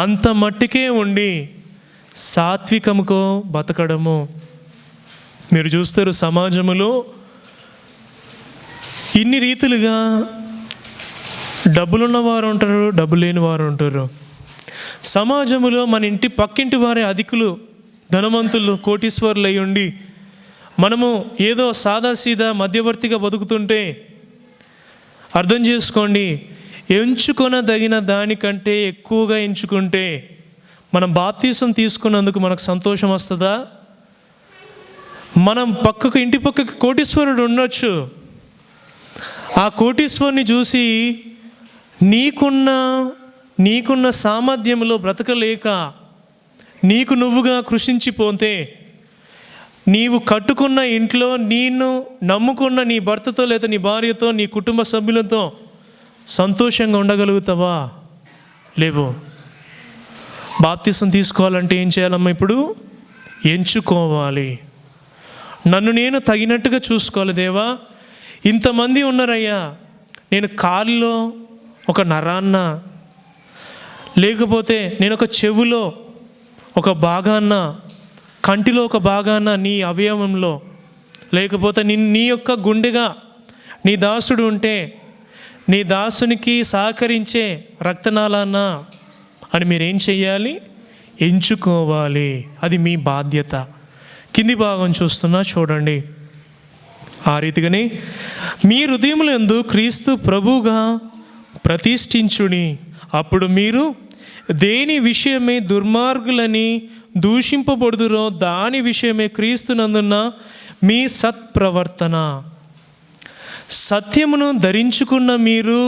అంత మట్టుకే ఉండి సాత్వికముతో బతకడము. మీరు చూస్తారు సమాజంలో ఇన్ని రీతులుగా డబ్బులున్న వారు ఉంటారు, డబ్బు లేని వారు ఉంటారు. సమాజంలో మన ఇంటి పక్కింటి వారే అధికులు, ధనవంతులు, కోటీశ్వరులు అయి ఉండి మనము ఏదో సాదాసీదా మధ్యవర్తిగా బతుకుతుంటే అర్థం చేసుకోండి, ఎంచుకొనదగిన దానికంటే ఎక్కువగా ఎంచుకుంటే మనం బాప్తీసం తీసుకున్నందుకు మనకు సంతోషం వస్తుందా? మనం ఇంటి పక్కకి కోటీశ్వరుడు ఉండొచ్చు. ఆ కోటీశ్వరుని చూసి నీకున్న సామర్థ్యంలో బ్రతకలేక నీకు నువ్వుగా కృషించిపోతే, నీవు కట్టుకున్న ఇంట్లో నిన్ను నమ్ముకున్న నీ భర్తతో లేదా నీ భార్యతో నీ కుటుంబ సభ్యులతో సంతోషంగా ఉండగలుగుతావా? లేవు. బాప్తీసం తీసుకోవాలంటే ఏం చేయాలమ్మా? ఇప్పుడు ఎంచుకోవాలి. నన్ను నేను తగినట్టుగా చూసుకోవాలి. దేవా, ఇంతమంది ఉన్నారయ్యా, నేను కాలులో ఒక నరాన్న, లేకపోతే నేను ఒక చెవులో ఒక భాగాన్న, కంటిలో ఒక భాగాన్న నీ అవయవంలో, లేకపోతే నీ యొక్క గుండెగా నీ దాసుడు ఉంటే నీ దాసునికి సహకరించే రక్తనాళాన్న అని మీరేం చెయ్యాలి? ఎంచుకోవాలి. అది మీ బాధ్యత. కింది భాగం చూస్తున్నా చూడండి. ఆ రీతిగానే మీ హృదయములందు క్రీస్తు ప్రభువుగా ప్రతిష్ఠించుడి. అప్పుడు మీరు దేని విషయమే దుర్మార్గులని దూషింపబడుదురో దాని విషయమే క్రీస్తునందున్న మీ సత్ప్రవర్తన. సత్యమును ధరించుకున్న మీరు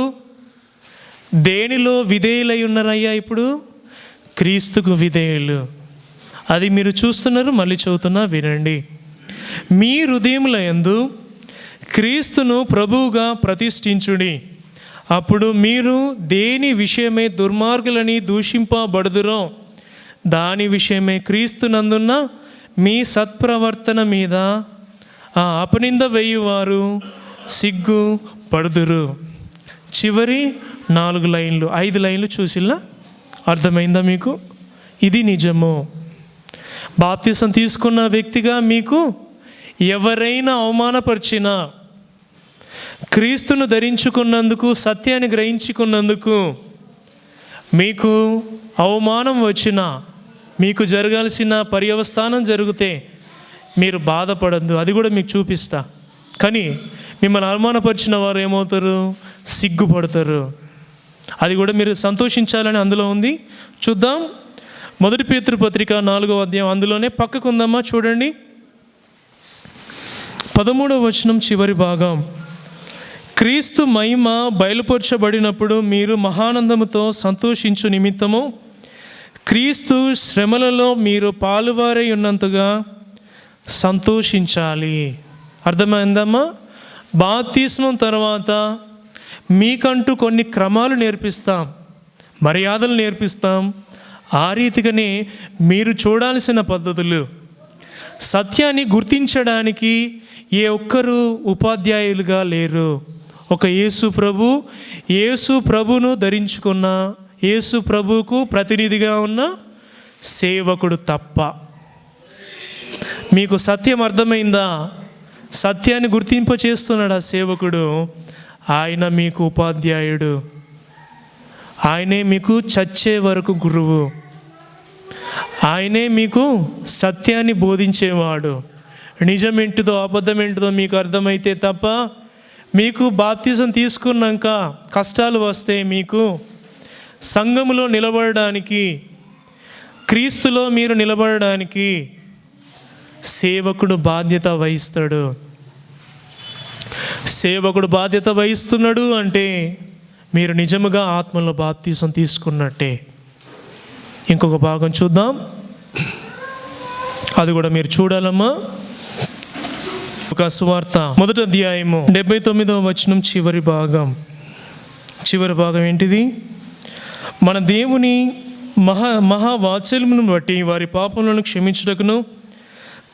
దేనిలో విధేయులై ఉన్నారయ్యా? ఇప్పుడు క్రీస్తుకు విధేయులు. అది మీరు చూస్తున్నారు, మళ్ళీ చదువుతున్నా వినండి. మీ హృదయములందు క్రీస్తును ప్రభువుగా ప్రతిష్ఠించుడి. అప్పుడు మీరు దేని విషయమే దుర్మార్గులని దూషింపబడుదురో దాని విషయమే క్రీస్తునందున్న మీ సత్ప్రవర్తన మీద అపనింద వేయువారు సిగ్గు పడుదురు. చివరి 4 లైన్లు 5 లైన్లు చూసిలా అర్థమైందా మీకు? ఇది నిజము. బాప్తీసం తీసుకున్న వ్యక్తిగా మీకు ఎవరైనా అవమానపరిచినా, క్రీస్తును ధరించుకున్నందుకు, సత్యాన్ని గ్రహించుకున్నందుకు మీకు అవమానం వచ్చినా, మీకు జరగాల్సిన పర్యవస్థానం జరిగితే మీరు బాధపడద్దు. అది కూడా మీకు చూపిస్తా. కానీ మిమ్మల్ని అవమానపరిచిన వారు ఏమవుతారు? సిగ్గుపడతారు. అది కూడా మీరు సంతోషించాలని అందులో ఉంది. చూద్దాం. మొదటి పేతురుపత్రిక 4వ అధ్యాయం, అందులోనే పక్కకు ఉందమ్మా, చూడండి. 13వ వచనం చివరి భాగం. క్రీస్తు మహిమ బయలుపరచబడినప్పుడు మీరు మహానందముతో సంతోషించు నిమిత్తము క్రీస్తు శ్రమలలో మీరు పాలువారై ఉన్నంతగా సంతోషించాలి. అర్థమైందమ్మా? బాప్తిస్మం తర్వాత మీకంటూ కొన్ని క్రమాలు నేర్పిస్తాం, మర్యాదలు నేర్పిస్తాం, ఆ రీతిగానే మీరు చూడాల్సిన పద్ధతులు. సత్యాన్ని గుర్తించడానికి ఏ ఒక్కరు ఉపాధ్యాయులుగా లేరు. ఒక యేసు ప్రభును ధరించుకున్న, యేసు ప్రభువుకు ప్రతినిధిగా ఉన్న సేవకుడు తప్ప. మీకు సత్యం అర్థమైందా? సత్యాన్ని గుర్తింపచేస్తున్నాడు ఆ సేవకుడు. ఆయన మీకు ఉపాధ్యాయుడు. ఆయనే మీకు చచ్చే వరకు గురువు. ఆయనే మీకు సత్యాన్ని బోధించేవాడు. నిజమేంటిదో అబద్ధమేంటిదో మీకు అర్థమైతే తప్ప, మీకు బాప్తిజం తీసుకున్నాక కష్టాలు వస్తే మీకు సంఘములో నిలబడడానికి, క్రీస్తులో మీరు నిలబడడానికి సేవకుడు బాధ్యత వహిస్తాడు. సేవకుడు బాధ్యత వహిస్తున్నాడు అంటే మీరు నిజముగా ఆత్మలో బాప్తిజం తీసుకున్నట్టే. ఇంకొక భాగం చూద్దాం, అది కూడా మీరు చూడాలమ్మా. ఒక సువార్త 1వ అధ్యాయము 79వ వచనం చివరి భాగం ఏంటిది? మన దేవుని మహావాత్సల్యమును బట్టి వారి పాపములను క్షమించుటకును,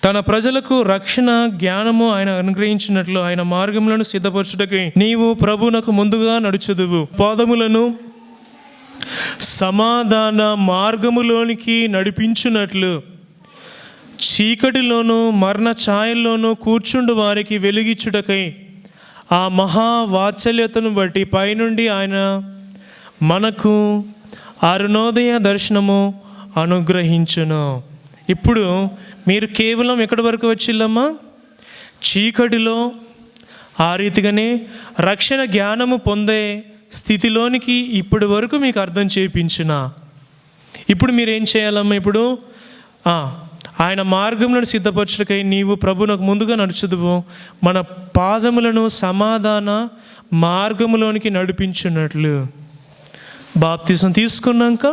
తన ప్రజలకు రక్షణ జ్ఞానము ఆయన అనుగ్రహించినట్లు ఆయన మార్గములను సిద్ధపరచుటకై నీవు ప్రభువునకు ముందుగా నడుచుదువు. పాదములను సమాధాన మార్గములోనికి నడిపించున్నట్లు చీకటిలోను మరణ ఛాయల్లోనూ కూర్చుండు వారికి వెలుగిచ్చుటకై ఆ మహావాత్సల్యతను బట్టి పైనుండి ఆయన మనకు అరుణోదయ దర్శనము అనుగ్రహించును. ఇప్పుడు మీరు కేవలం ఎక్కడి వరకు వచ్చిల్లమ్మా? చీకటిలో ఆ రీతిగానే రక్షణ జ్ఞానము పొందే స్థితిలోనికి ఇప్పటి వరకు మీకు అర్థం చేయించిన. ఇప్పుడు మీరేం చేయాలమ్మా? ఇప్పుడు ఆయన మార్గములను సిద్ధపరచుటకై నీవు ప్రభువునకు ముందుగా నడుచుదువు, మన పాదములను సమాధాన మార్గములోనికి నడిపించున్నట్లు. బాప్తిజం తీసుకున్నాక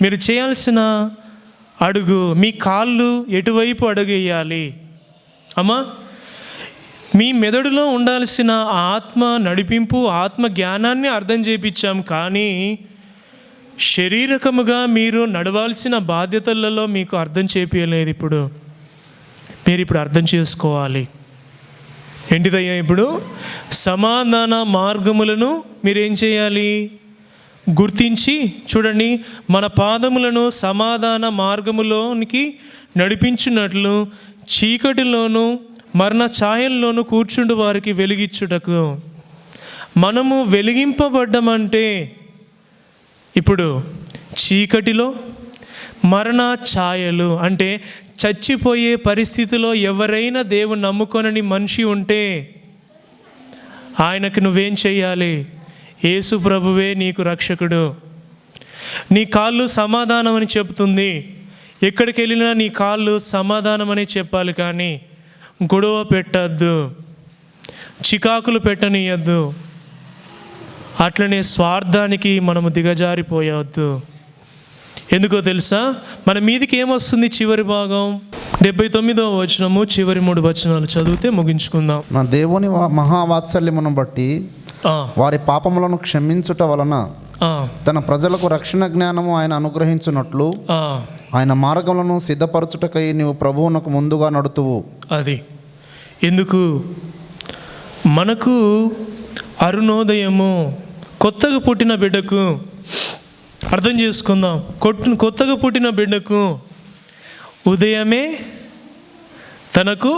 మీరు చేయాల్సిన అడుగు, మీ కాళ్ళు ఎటువైపు అడుగు వేయాలి అమ్మా? మీ మెదడులో ఉండాల్సిన ఆత్మ నడిపింపు, ఆత్మ జ్ఞానాన్ని అర్థం చేయించాం, కానీ శరీరకముగా మీరు నడవాల్సిన బాధ్యతలలో మీకు అర్థం చేపించలేదు. మీరు ఇప్పుడు అర్థం చేసుకోవాలి. ఏంటిదయ్యా? ఇప్పుడు సమాధాన మార్గములను మీరేం చేయాలి? గుర్తించి చూడండి. మన పాదములను సమాధాన మార్గములోనికి నడిపించినట్లు చీకటిలోను మరణ ఛాయల్లోనూ కూర్చుండు వారికి వెలిగించుటకు. మనము వెలిగింపబడ్డమంటే ఇప్పుడు చీకటిలో మరణ ఛాయలు అంటే చచ్చిపోయే పరిస్థితిలో ఎవరైనా దేవుని నమ్ముకొనని మనిషి ఉంటే ఆయనకు నువ్వేం చేయాలి? యేసు ప్రభువే నీకు రక్షకుడు. నీ కాళ్ళు సమాధానం అని చెప్తుంది. ఎక్కడికి వెళ్ళినా నీ కాళ్ళు సమాధానం అని చెప్పాలి, కానీ గొడవ పెట్టద్దు, చికాకులు పెట్టనీయద్దు, అట్లనే స్వార్థానికి మనము దిగజారిపోయవద్దు. ఎందుకో తెలుసా? మన మీదికి ఏమొస్తుంది? చివరి భాగం 79వ వచనము చివరి 3 వచనాలు చదివితే ముగించుకుందాం. నా దేవుని మహావాత్సల్యమును బట్టి వారి పాపములను క్షమించుట వలన తన ప్రజలకు రక్షణ జ్ఞానము ఆయన అనుగ్రహించున్నట్లు ఆయన మార్గములను సిద్ధపరచుటకై నీవు ప్రభువునకు ముందుగా నడుతువు. అది ఎందుకు? మనకు అరుణోదయము, కొత్తగా పుట్టిన బిడ్డకు అర్థం చేసుకుందాం. కొత్తగా పుట్టిన బిడ్డకు ఉదయమే తనకు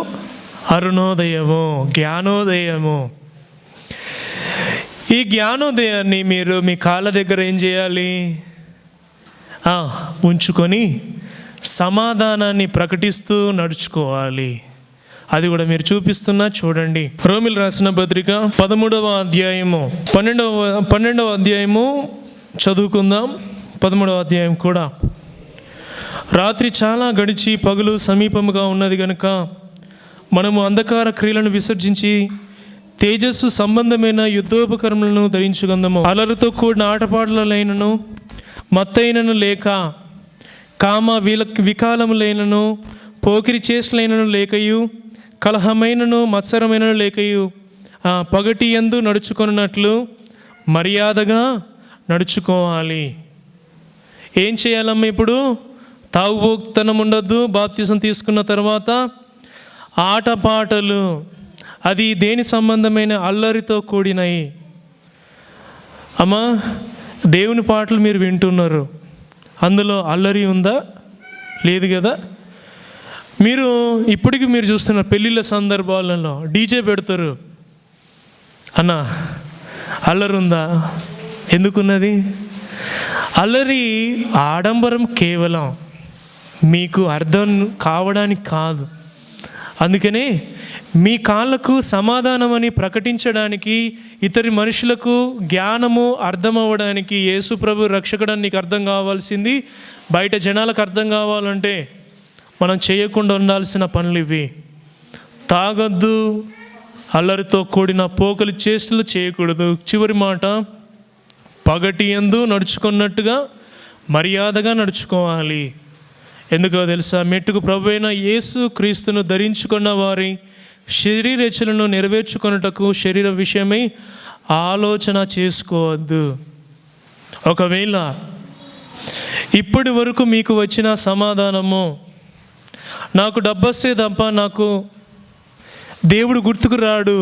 అరుణోదయము, జ్ఞానోదయము. ఈ జ్ఞానోదయాన్ని మీరు మీ కాళ్ళ దగ్గర ఏం చేయాలి? ఉంచుకొని సమాధానాన్ని ప్రకటిస్తూ నడుచుకోవాలి. అది కూడా మీరు చూపిస్తున్నా చూడండి. రోమిలు రాసిన పత్రిక 13వ అధ్యాయము 12వ అధ్యాయము చదువుకుందాం. 13వ అధ్యాయం కూడా. రాత్రి చాలా గడిచి పగలు సమీపముగా ఉన్నది కనుక మనము అంధకార క్రియలను విసర్జించి తేజస్సు సంబంధమైన యుద్ధోపకరణలను ధరించుకుందాము. అలరుతో కూడిన ఆటపాటలైనను మత్తైనను లేక కామ వికాలములైనను పోకిరి చేష్టలైనను లేకయు కలహమైనను మత్సరమైనను లేకయు పగటి యందు నడుచుకున్నట్లు మర్యాదగా నడుచుకోవాలి. ఏం చేయాలమ్మా ఇప్పుడు? తాగుబోతనం ఉండొద్దు. బాప్తిజం తీసుకున్న తర్వాత ఆటపాటలు, అది దేని సంబంధమైన అల్లరితో కూడినవి. అమ్మా, దేవుని పాటలు మీరు వింటున్నారు, అందులో అల్లరి ఉందా? లేదు కదా. మీరు ఇప్పటికీ మీరు చూస్తున్న పెళ్ళిళ్ళ సందర్భాలలో డీజే పెడతారు. అన్న, అల్లరి ఉందా? ఎందుకున్నది? అల్లరి ఆడంబరం కేవలం మీకు అర్థం కావడానికి కాదు. అందుకనే మీ కాళ్ళకు సమాధానమని ప్రకటించడానికి, ఇతరి మనుషులకు జ్ఞానము అర్థం అవ్వడానికి, యేసు ప్రభు రక్షకుడని నీకు అర్థం కావాల్సింది. బయట జనాలకు అర్థం కావాలంటే మనం చేయకుండా ఉండాల్సిన పనులు ఇవి. తాగొద్దు, అల్లరితో కూడిన పోకలి చేష్టలు చేయకూడదు. చివరి మాట, పగటి యందు నడుచుకున్నట్టుగా మర్యాదగా నడుచుకోవాలి. ఎందుకో తెలుసా? మెట్టుకు ప్రభు అయిన యేసు క్రీస్తును ధరించుకున్న వారి శరీరేచ్ఛలను నెరవేర్చుకొనుటకు శరీర విషయమై ఆలోచన చేసుకోవద్దు. ఒకవేళ ఇప్పటి వరకు మీకు వచ్చిన సమాధానము, నాకు డబ్బొస్తే తప్ప నాకు దేవుడు గుర్తుకు రాడు,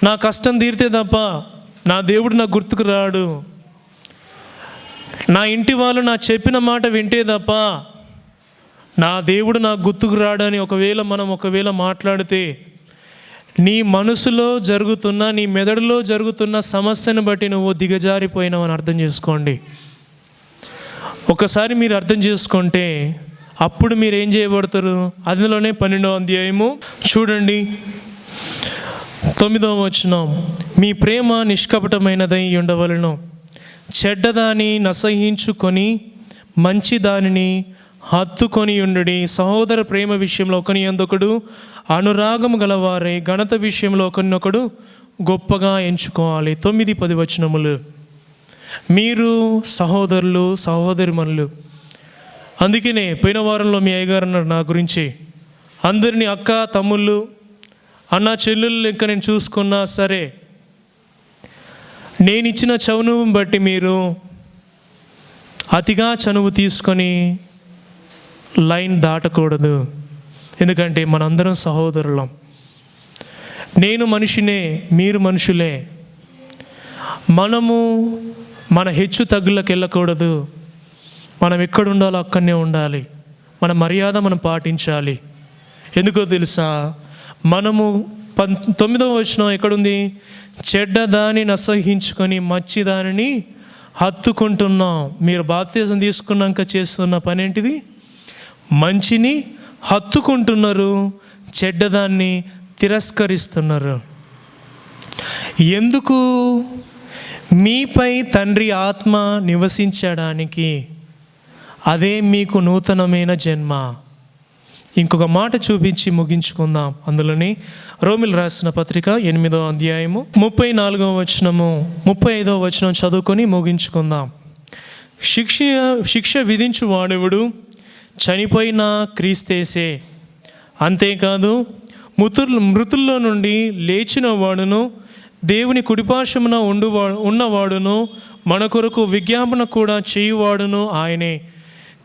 నా కష్టం తీరితే తప్ప నా దేవుడు నాకు గుర్తుకు రాడు, నా ఇంటి వాళ్ళు నా చెప్పిన మాట వింటే తప్ప నా దేవుడు నాకు గుర్తుకు రాడని ఒకవేళ మాట్లాడితే, నీ మనసులో జరుగుతున్న, నీ మెదడులో జరుగుతున్న సమస్యను బట్టి నువ్వు దిగజారిపోయినావు అని అర్థం చేసుకోండి. ఒకసారి మీరు అర్థం చేసుకుంటే అప్పుడు మీరు ఏం చేయబడతారు? అందులోనే 12వ అధ్యాయము చూడండి, 9వ వచనం, మీ ప్రేమ నిష్కపటమైనదై ఉండవలను, చెడ్డదాన్ని నసహించుకొని మంచి దానిని హత్తుకొని ఉండుడి. సహోదర ప్రేమ విషయంలో ఒకని యందొకడు అనురాగము గలవారే, ఘనత విషయంలో ఒకరినొకడు గొప్పగా ఎంచుకోవాలి. 9-10 వచనములు. మీరు సహోదరులు, సహోదరిమణులు. అందుకనే పోయిన వారంలో మీ అయ్యగారు అన్నారు నా గురించి, అందరినీ అక్క తమ్ముళ్ళు అన్న చెల్లెళ్ళు లెక్క నేను చూసుకున్నా సరే, నేను ఇచ్చిన చనువును బట్టి మీరు అతిగా చనువు తీసుకొని లైన్ దాటకూడదు. ఎందుకంటే మనందరం సహోదరులం. నేను మనిషినే, మీరు మనుషులే. మనము మన హెచ్చు తగ్గులకు వెళ్ళకూడదు. మనం ఎక్కడ ఉండాలో అక్కడనే ఉండాలి. మన మర్యాద మనం పాటించాలి. ఎందుకో తెలుసా? మనము 9వ వచనం ఎక్కడుంది? చెడ్డదానిని అసహించుకొని మంచి దానిని హత్తుకుంటున్నాం. మీరు బాప్తిజం తీసుకున్నాక చేస్తున్న పని ఏంటిది? మంచిని హత్తుకుంటున్నారు, చెడ్డదాన్ని తిరస్కరిస్తున్నారు. ఎందుకు? మీపై తండ్రి ఆత్మ నివసించడానికి. అదే మీకు నూతనమైన జన్మ. ఇంకొక మాట చూపించి ముగించుకుందాం. అందులోని రోమిలు రాసిన పత్రిక 8వ అధ్యాయము 34వ వచనము 35వ వచనం చదువుకొని ముగించుకుందాం. శిక్ష విధించు వాడెవడు? చనిపోయిన క్రీస్తేసే. అంతేకాదు మృతుల్లో నుండి లేచిన వాడును, దేవుని కుడిపార్శ్వమున ఉన్నవాడును, మన కొరకు విజ్ఞాపన కూడా చేయువాడును ఆయనే.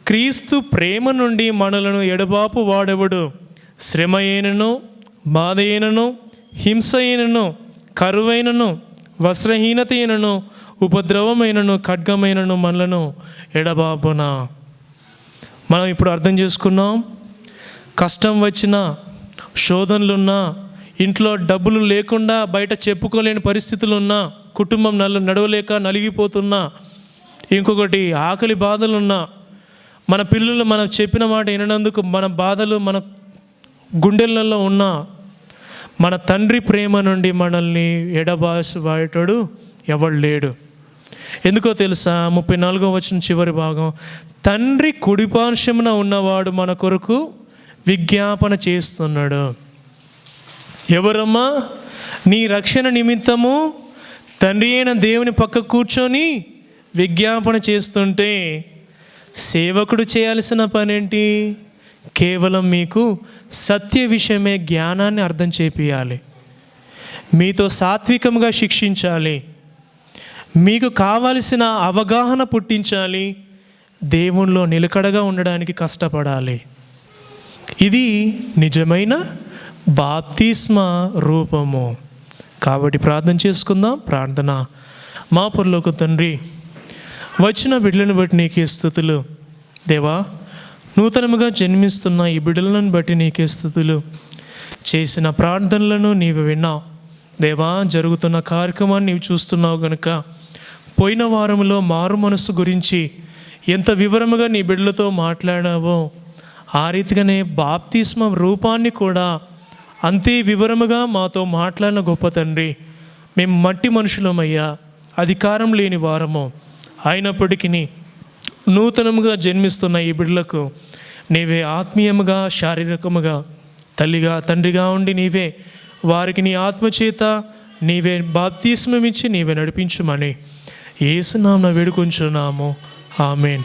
క్రీస్తు ప్రేమ నుండి మనలను ఎడబాపు వాడెవడు? శ్రమ అయినను, బాధ అయినను, హింస అయినను, కరువైనను, వస్త్రహీనత అయినను, ఉపద్రవమైనను, ఖడ్గమైనను మనలను ఎడబాపునా. మనం ఇప్పుడు అర్థం చేసుకున్నాం. కష్టం వచ్చినా, శోధనలున్నా, ఇంట్లో డబ్బులు లేకుండా బయట చెప్పుకోలేని పరిస్థితులున్నా, కుటుంబం నడవలేక నలిగిపోతున్నా, ఇంకొకటి ఆకలి బాధలున్నా, మన పిల్లలు మనం చెప్పిన మాట వినందుకు మన బాధలు మన గుండెలలో ఉన్నా, మన తండ్రి ప్రేమ నుండి మనల్ని ఎడబాసువాడేటోడు ఎవడు లేడు. ఎందుకో తెలుసా? 34వ వచనం చివరి భాగం, తండ్రి కుడిపార్శ్వమున ఉన్నవాడు మన కొరకు విజ్ఞాపన చేస్తున్నాడు. ఎవరమ్మా? నీ రక్షణ నిమిత్తము తండ్రి అయిన దేవుని పక్క కూర్చొని విజ్ఞాపన చేస్తుంటే, సేవకుడు చేయాల్సిన పనేంటి? కేవలం మీకు సత్య విషయమే జ్ఞానాన్ని అర్థం చేపియాలి, మీతో సాత్వికంగా శిక్షించాలి, మీకు కావలసిన అవగాహన పుట్టించాలి, దేవునిలో నిలకడగా ఉండడానికి కష్టపడాలి. ఇది నిజమైన బాప్తిస్మ రూపము. కాబట్టి ప్రార్థన చేసుకుందాం. ప్రార్థన. మా పరలోక తండ్రి, వచ్చిన బిడ్డలను బట్టి నీకే స్తుతులు. దేవా, నూతనముగా జన్మిస్తున్న ఈ బిడ్డలను బట్టి నీకే స్తుతులు. చేసిన ప్రార్థనలను నీవు విన్నావు దేవా. జరుగుతున్న కార్యక్రమాన్ని నీవు చూస్తున్నావు కనుక పోయిన వారంలో మారు మనస్సు గురించి ఎంత వివరముగా నీ బిడ్డలతో మాట్లాడావో ఆ రీతిగానే బాప్తిస్మ రూపాన్ని కూడా అంతే వివరముగా మాతో మాట్లాడిన గొప్ప తండ్రి. మేము మట్టి మనుషులమయ్యా, అధికారం లేని వారము. అయినప్పటికీ నూతనముగా జన్మిస్తున్న ఈ బిడ్డలకు నీవే ఆత్మీయముగా, శారీరకముగా, తల్లిగా, తండ్రిగా ఉండి నీవే వారికి నీ ఆత్మచేత నీవే బాప్తిస్మం ఇచ్చి నీవే నడిపించుమని యేసు నామమున వేడుకొంచున్నాము. ఆమేన్.